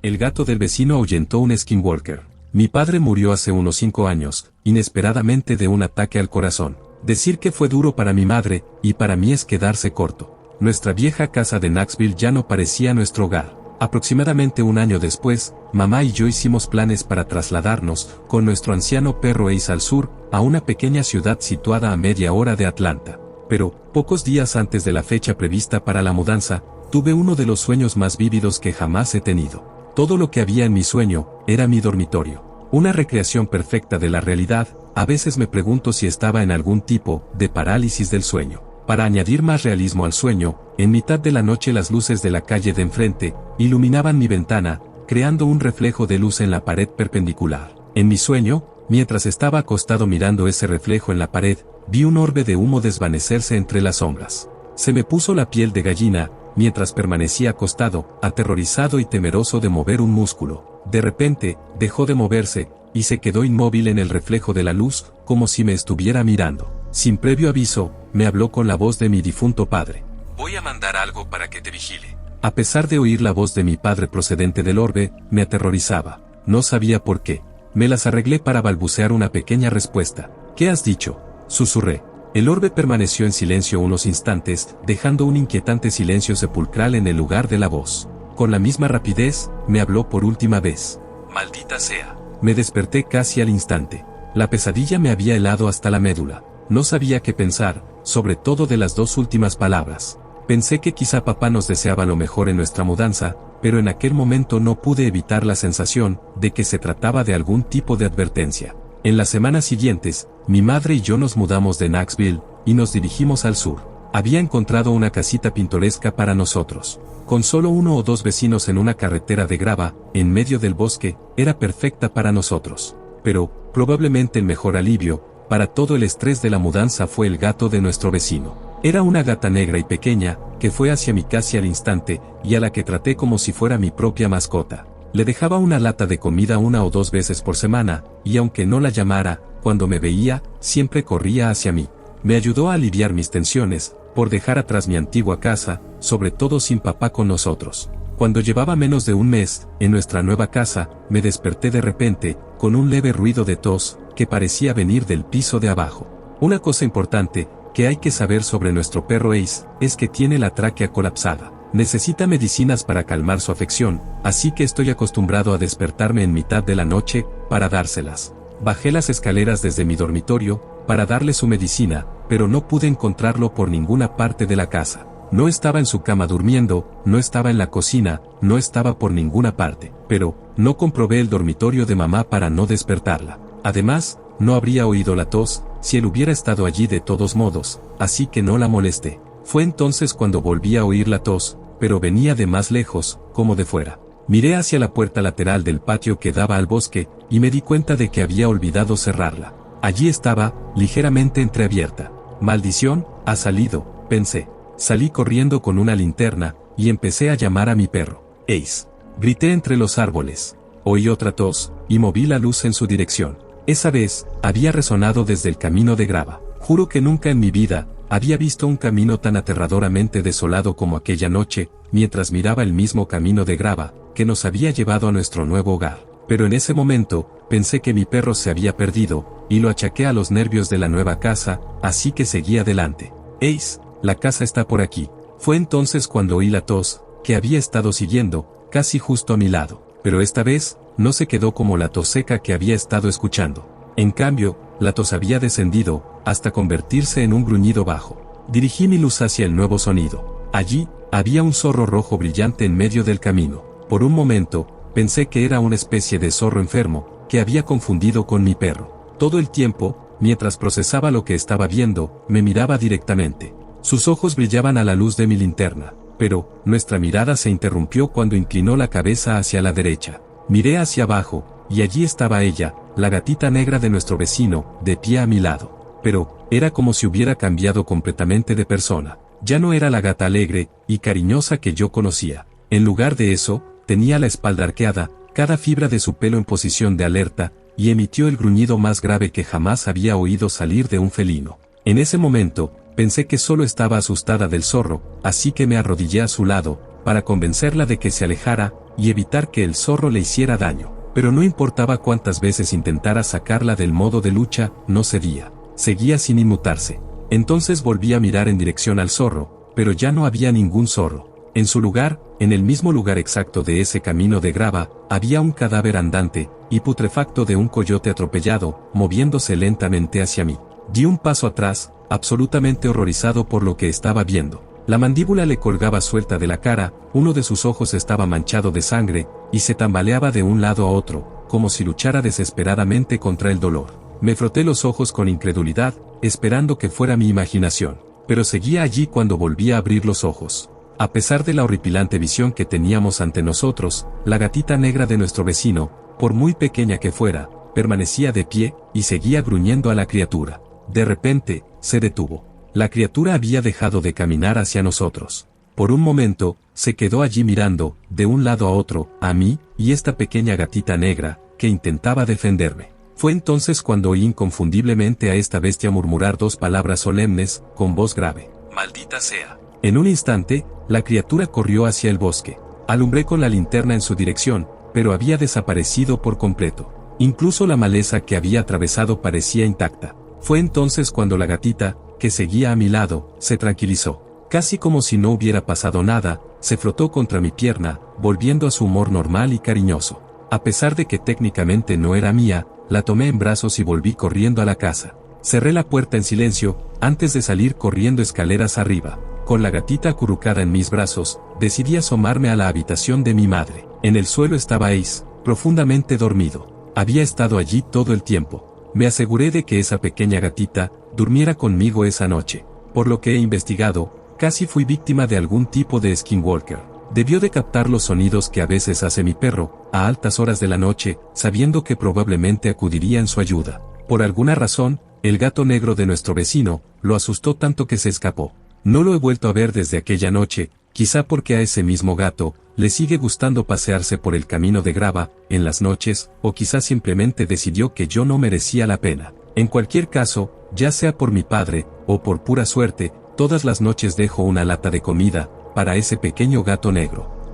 El gato del vecino ahuyentó un skinwalker. Mi padre murió hace unos 5 años, inesperadamente de un ataque al corazón. Decir que fue duro para mi madre, y para mí es quedarse corto. Nuestra vieja casa de Knoxville ya no parecía nuestro hogar. Aproximadamente un año después, mamá y yo hicimos planes para trasladarnos, con nuestro anciano perro Ace al sur, a una pequeña ciudad situada a media hora de Atlanta. Pero, pocos días antes de la fecha prevista para la mudanza, tuve uno de los sueños más vívidos que jamás he tenido. Todo lo que había en mi sueño, era mi dormitorio. Una recreación perfecta de la realidad. A veces me pregunto si estaba en algún tipo de parálisis del sueño. Para añadir más realismo al sueño, en mitad de la noche las luces de la calle de enfrente iluminaban mi ventana, creando un reflejo de luz en la pared perpendicular. En mi sueño, mientras estaba acostado mirando ese reflejo en la pared, vi un orbe de humo desvanecerse entre las sombras. Se me puso la piel de gallina, mientras permanecía acostado, aterrorizado y temeroso de mover un músculo. De repente, dejó de moverse, y se quedó inmóvil en el reflejo de la luz, como si me estuviera mirando. Sin previo aviso, me habló con la voz de mi difunto padre. Voy a mandar algo para que te vigile. A pesar de oír la voz de mi padre procedente del orbe, me aterrorizaba. No sabía por qué. Me las arreglé para balbucear una pequeña respuesta. ¿Qué has dicho?, susurré. El orbe permaneció en silencio unos instantes, dejando un inquietante silencio sepulcral en el lugar de la voz. Con la misma rapidez, me habló por última vez. Maldita sea. Me desperté casi al instante. La pesadilla me había helado hasta la médula. No sabía qué pensar, sobre todo de las dos últimas palabras. Pensé que quizá papá nos deseaba lo mejor en nuestra mudanza, pero en aquel momento no pude evitar la sensación de que se trataba de algún tipo de advertencia. En las semanas siguientes, mi madre y yo nos mudamos de Knoxville, y nos dirigimos al sur. Había encontrado una casita pintoresca para nosotros. Con solo 1 o 2 vecinos en una carretera de grava, en medio del bosque, era perfecta para nosotros. Pero, probablemente el mejor alivio, para todo el estrés de la mudanza fue el gato de nuestro vecino. Era una gata negra y pequeña, que fue hacia mí casi al instante, y a la que traté como si fuera mi propia mascota. Le dejaba una lata de comida 1 o 2 veces por semana, y aunque no la llamara, cuando me veía, siempre corría hacia mí. Me ayudó a aliviar mis tensiones, por dejar atrás mi antigua casa, sobre todo sin papá con nosotros. Cuando llevaba menos de un mes, en nuestra nueva casa, me desperté de repente, con un leve ruido de tos, que parecía venir del piso de abajo. Una cosa importante, que hay que saber sobre nuestro perro Ace, es que tiene la tráquea colapsada. Necesita medicinas para calmar su afección, así que estoy acostumbrado a despertarme en mitad de la noche, para dárselas. Bajé las escaleras desde mi dormitorio, para darle su medicina, pero no pude encontrarlo por ninguna parte de la casa. No estaba en su cama durmiendo, no estaba en la cocina, no estaba por ninguna parte, pero no comprobé el dormitorio de mamá para no despertarla. Además, no habría oído la tos, si él hubiera estado allí de todos modos, así que no la molesté. Fue entonces cuando volví a oír la tos, pero venía de más lejos, como de fuera. Miré hacia la puerta lateral del patio que daba al bosque, y me di cuenta de que había olvidado cerrarla. Allí estaba, ligeramente entreabierta. Maldición, ha salido, pensé. Salí corriendo con una linterna, y empecé a llamar a mi perro. Ace. Grité entre los árboles. Oí otra tos, y moví la luz en su dirección. Esa vez, había resonado desde el camino de grava. Juro que nunca en mi vida, había visto un camino tan aterradoramente desolado como aquella noche, mientras miraba el mismo camino de grava, que nos había llevado a nuestro nuevo hogar. Pero en ese momento, pensé que mi perro se había perdido, y lo achaqué a los nervios de la nueva casa, así que seguí adelante. Ace, la casa está por aquí. Fue entonces cuando oí la tos, que había estado siguiendo, casi justo a mi lado. Pero esta vez, no se quedó como la tos seca que había estado escuchando. En cambio, la tos había descendido, hasta convertirse en un gruñido bajo. Dirigí mi luz hacia el nuevo sonido. Allí, había un zorro rojo brillante en medio del camino. Por un momento, pensé que era una especie de zorro enfermo, que había confundido con mi perro. Todo el tiempo, mientras procesaba lo que estaba viendo, me miraba directamente. Sus ojos brillaban a la luz de mi linterna, pero, nuestra mirada se interrumpió cuando inclinó la cabeza hacia la derecha. Miré hacia abajo, y allí estaba ella, la gatita negra de nuestro vecino, de pie a mi lado. Pero, era como si hubiera cambiado completamente de persona. Ya no era la gata alegre y cariñosa que yo conocía. En lugar de eso, tenía la espalda arqueada, cada fibra de su pelo en posición de alerta, y emitió el gruñido más grave que jamás había oído salir de un felino. En ese momento, pensé que solo estaba asustada del zorro, así que me arrodillé a su lado, para convencerla de que se alejara, y evitar que el zorro le hiciera daño. Pero no importaba cuántas veces intentara sacarla del modo de lucha, no cedía. Seguía sin inmutarse. Entonces volví a mirar en dirección al zorro, pero ya no había ningún zorro. En su lugar, en el mismo lugar exacto de ese camino de grava, había un cadáver andante y putrefacto de un coyote atropellado, moviéndose lentamente hacia mí. Di un paso atrás, absolutamente horrorizado por lo que estaba viendo. La mandíbula le colgaba suelta de la cara, uno de sus ojos estaba manchado de sangre, y se tambaleaba de un lado a otro, como si luchara desesperadamente contra el dolor. Me froté los ojos con incredulidad, esperando que fuera mi imaginación, pero seguía allí cuando volví a abrir los ojos. A pesar de la horripilante visión que teníamos ante nosotros, la gatita negra de nuestro vecino, por muy pequeña que fuera, permanecía de pie, y seguía gruñendo a la criatura. De repente, se detuvo. La criatura había dejado de caminar hacia nosotros. Por un momento, se quedó allí mirando, de un lado a otro, a mí, y esta pequeña gatita negra, que intentaba defenderme. Fue entonces cuando oí inconfundiblemente a esta bestia murmurar dos palabras solemnes, con voz grave. «Maldita sea». En un instante, la criatura corrió hacia el bosque. Alumbré con la linterna en su dirección, pero había desaparecido por completo. Incluso la maleza que había atravesado parecía intacta. Fue entonces cuando la gatita, que seguía a mi lado, se tranquilizó. Casi como si no hubiera pasado nada, se frotó contra mi pierna, volviendo a su humor normal y cariñoso. A pesar de que técnicamente no era mía, la tomé en brazos y volví corriendo a la casa. Cerré la puerta en silencio, antes de salir corriendo escaleras arriba. Con la gatita acurrucada en mis brazos, decidí asomarme a la habitación de mi madre. En el suelo estaba Ace, profundamente dormido. Había estado allí todo el tiempo. Me aseguré de que esa pequeña gatita durmiera conmigo esa noche. Por lo que he investigado, casi fui víctima de algún tipo de skinwalker. Debió de captar los sonidos que a veces hace mi perro, a altas horas de la noche, sabiendo que probablemente acudiría en su ayuda. Por alguna razón, el gato negro de nuestro vecino, lo asustó tanto que se escapó. No lo he vuelto a ver desde aquella noche, quizá porque a ese mismo gato, le sigue gustando pasearse por el camino de grava, en las noches, o quizá simplemente decidió que yo no merecía la pena. En cualquier caso, ya sea por mi padre, o por pura suerte, todas las noches dejo una lata de comida, para ese pequeño gato negro.